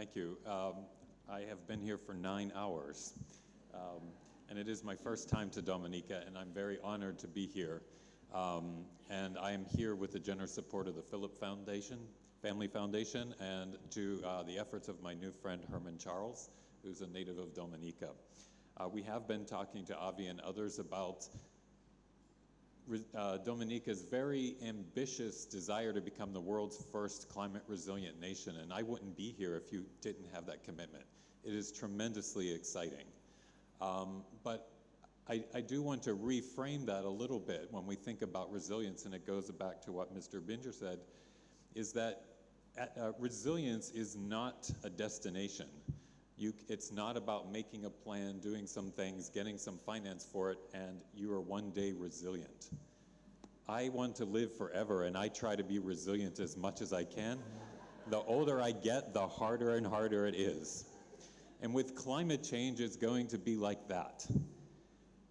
Thank you. I have been here for 9 hours, and it is my first time to Dominica, and I'm very honored to be here. And I am here with the generous support of the Philip Foundation, Family Foundation, and to the efforts of my new friend Herman Charles, who's a native of Dominica. We have been talking to Avi and others about Dominica's very ambitious desire to become the world's first climate resilient nation, and I wouldn't be here if you didn't have that commitment. It is tremendously exciting. But I do want to reframe that a little bit when we think about resilience, and it goes back to what Mr. Binger said, is that resilience is not a destination. It's not about making a plan, doing some things, getting some finance for it, and you are one day resilient. I want to live forever, and I try to be resilient as much as I can. The older I get, the harder and harder it is. And with climate change, it's going to be like that.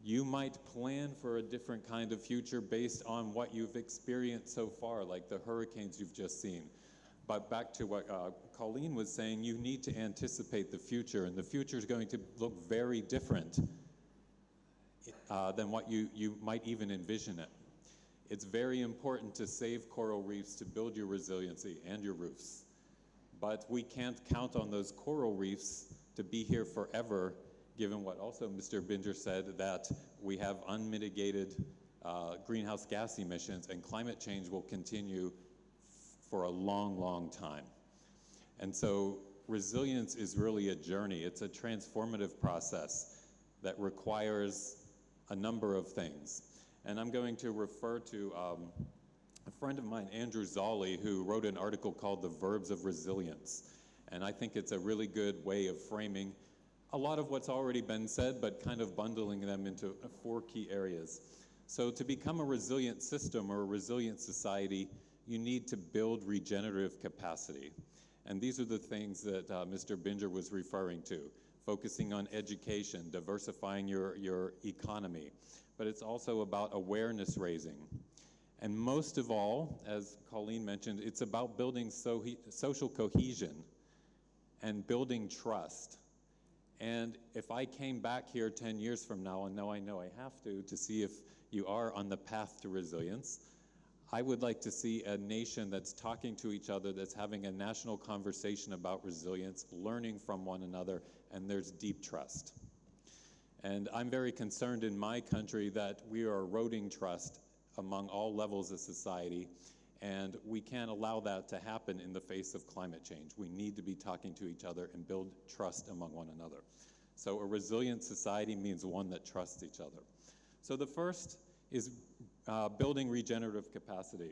You might plan for a different kind of future based on what you've experienced so far, like the hurricanes you've just seen. But back to what Colleen was saying, you need to anticipate the future, and the future is going to look very different than what you might even envision it. It's very important to save coral reefs to build your resiliency and your roofs. But we can't count on those coral reefs to be here forever, given what also Mr. Binger said, that we have unmitigated greenhouse gas emissions, and climate change will continue for a long, long time. And so resilience is really a journey. It's a transformative process that requires a number of things. And I'm going to refer to a friend of mine, Andrew Zolli, who wrote an article called The Verbs of Resilience. And I think it's a really good way of framing a lot of what's already been said, but kind of bundling them into 4 key areas. So to become a resilient system or a resilient society, you need to build regenerative capacity. And these are the things that Mr. Binger was referring to, focusing on education, diversifying your economy. But it's also about awareness raising. And most of all, as Colleen mentioned, it's about building social cohesion and building trust. And if I came back here 10 years from now, and I know I have to see if you are on the path to resilience, I would like to see a nation that's talking to each other, that's having a national conversation about resilience, learning from one another, and there's deep trust. And I'm very concerned in my country that we are eroding trust among all levels of society, and we can't allow that to happen in the face of climate change. We need to be talking to each other and build trust among one another. So a resilient society means one that trusts each other. So the first is building regenerative capacity.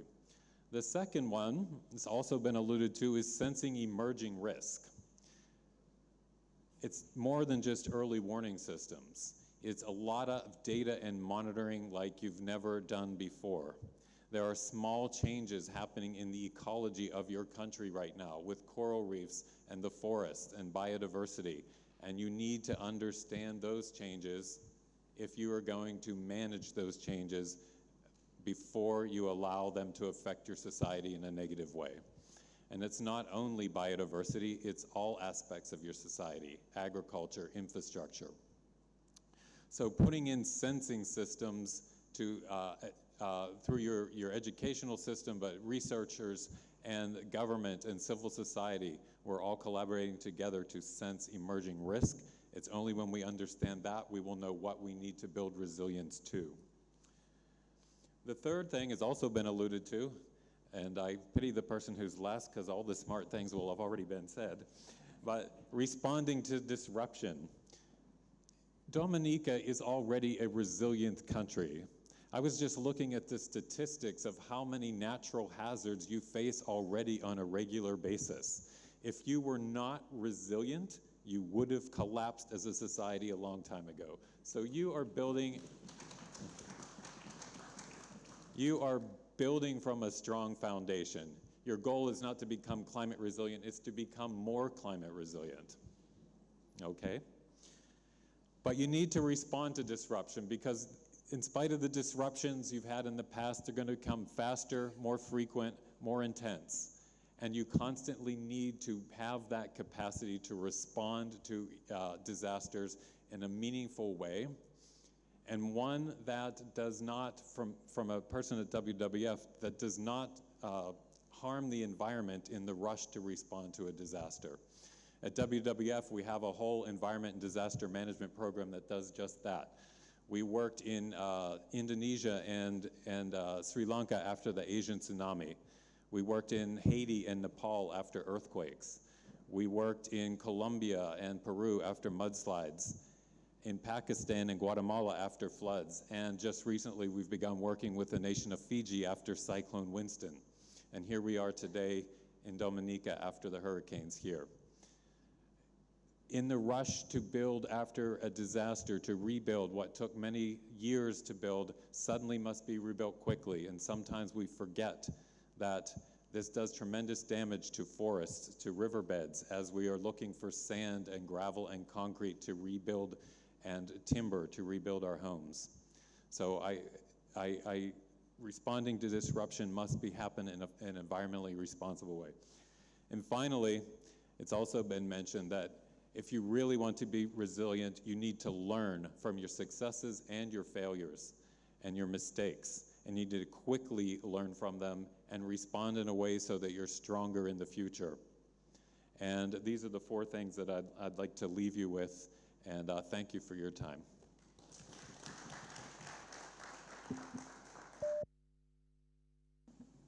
The second one, it's also been alluded to, is sensing emerging risk. It's more than just early warning systems. It's a lot of data and monitoring like you've never done before. There are small changes happening in the ecology of your country right now with coral reefs and the forest and biodiversity, and you need to understand those changes if you are going to manage those changes before you allow them to affect your society in a negative way. And it's not only biodiversity, it's all aspects of your society, agriculture, infrastructure. So putting in sensing systems to, through your educational system, but researchers and government and civil society, we're all collaborating together to sense emerging risk. It's only when we understand that we will know what we need to build resilience to. The third thing has also been alluded to, and I pity the person who's last because all the smart things will have already been said, but responding to disruption. Dominica is already a resilient country. I was just looking at the statistics of how many natural hazards you face already on a regular basis. If you were not resilient, you would have collapsed as a society a long time ago. So you are building from a strong foundation. Your goal is not to become climate resilient, it's to become more climate resilient. Okay? But you need to respond to disruption, because in spite of the disruptions you've had in the past, they're going to come faster, more frequent, more intense. and you constantly need to have that capacity to respond to disasters in a meaningful way, and one that does not, from a person at WWF, that does not harm the environment in the rush to respond to a disaster. At WWF, we have a whole environment and disaster management program that does just that. We worked in Indonesia and Sri Lanka after the Asian tsunami. We worked in Haiti and Nepal after earthquakes. We worked in Colombia and Peru after mudslides, in Pakistan and Guatemala after floods, and just recently we've begun working with the nation of Fiji after Cyclone Winston. And here we are today in Dominica after the hurricanes here. In the rush to build after a disaster, to rebuild what took many years to build, suddenly must be rebuilt quickly, and sometimes we forget that this does tremendous damage to forests, to riverbeds, as we are looking for sand and gravel and concrete to rebuild, and timber to rebuild our homes. So responding to disruption must happen in an environmentally responsible way. And finally, it's also been mentioned that if you really want to be resilient, you need to learn from your successes and your failures and your mistakes. And you need to quickly learn from them and respond in a way so that you're stronger in the future. And these are the 4 things that I'd like to leave you with, and thank you for your time.